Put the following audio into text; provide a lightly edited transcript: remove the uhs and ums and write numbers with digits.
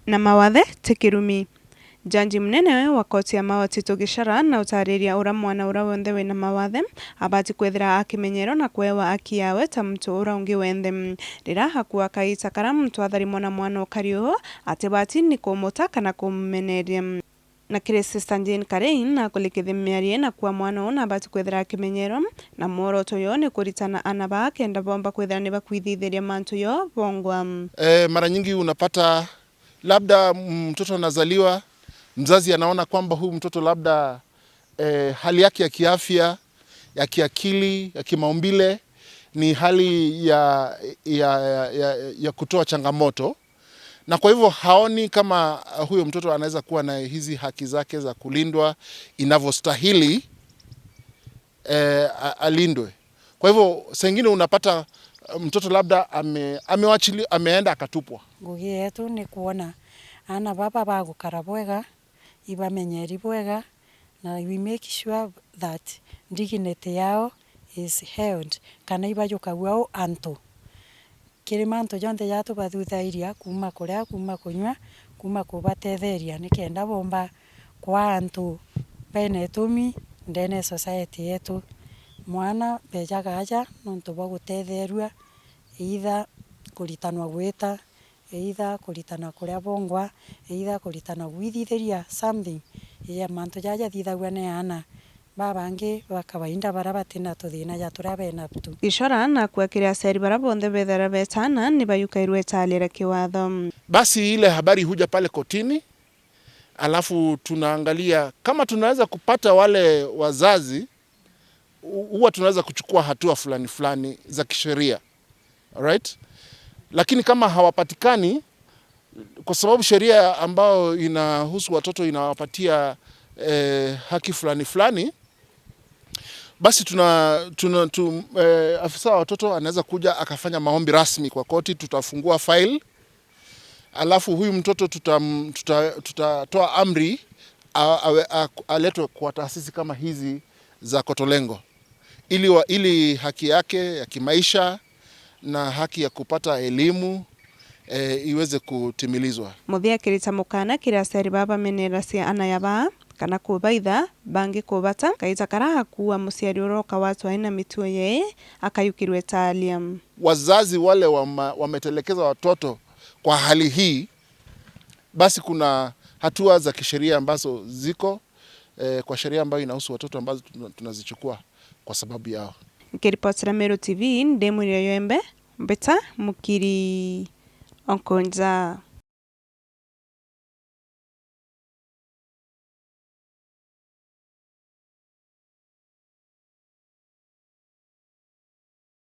na mawathe tikirumi. Janji mnene wa koti ya Maua Tito Gichora na utariria ura mwana ura wenthe wina mawathe abati kwethira akimenyero na kwewa akiawe ta mtu ura ungi wenthe rira hakuwa kaita karamu twathari mwana ukariuho atibati ni kumuta kana kumumeneria na kiri sister Jane Karein na kulikithimiarie na kuwa mwana ona abati kwethira akimenyero na muoroto yo ni kuritana anaba kenda bomba kwethira ni bakwithithiria mantu yo bongwa. Mara nyingi unapata labda mtoto anazaliwa, mzazi anaona kwamba huyu mtoto labda hali yake ya kiafya, ya kiakili, ya kimaumbile ni hali ya kutoa changamoto, na kwa hivyo haoni kama huyo mtoto anaweza kuwa na hizi haki zake za kulindwa inavyostahili alindwe. Kwa hivyo sengine unapata mtoto labda ameenda akatupwa. Ngugi yetu ni kuona ana baba bagukara bwega, ibamenyeri bwega, na we make sure that dignity yao is held kana ibajuka wao anto kiri manto jonte yato bathuthairiya kuma kuria kuma kunywa kuma kubatetheria nikenda bomba kwa anto bene tumi ndene society yetu mwana bejaga aja nonto bagutetherua either kuritanwa gwita either kuritana kuria bongwa either kuritana gwithithiria something ya manto jaja thithagwa ne ana babangi bakawainda barabatina tuthina ja turabena tu. Gichora na kuakiria aceri bara bonthe bethera betana ni bayukairwe talira kiwatho. Basi ile habari huja pale kotini, alafu tunaangalia kama tunaweza kupata wale wazazi, huwa tunaweza kuchukua hatua fulani za kisheria. Alright? Lakini kama hawapatikani, kwa sababu sheria ambayo inahusu watoto inawapatia haki fulani, basi afisa wa watoto anaweza kuja akafanya maombi rasmi kwa koti, tutafungua file, alafu huyu mtoto tutatoa amri aletwe kwa taasisi kama hizi za Kotolengo ili haki yake ya kimaisha na haki ya kupata elimu iweze kutimilizwa. Muthia kirita mukana kira seri baba menera cia anayaba kana kubaitha bangi kubata kaita karaha kuwa musiari uroka watu aina mituo ye akayukirwe talia. Wazazi wale wametelekeza watoto kwa hali hii, basi kuna hatua za kisheria ambazo ziko kwa sheria ambayo inahusu watoto ambazo tunazichukua kwa sababu yao. Nikiripotera Meru TV ndemuri yoembe mbeta mukiri onkonza.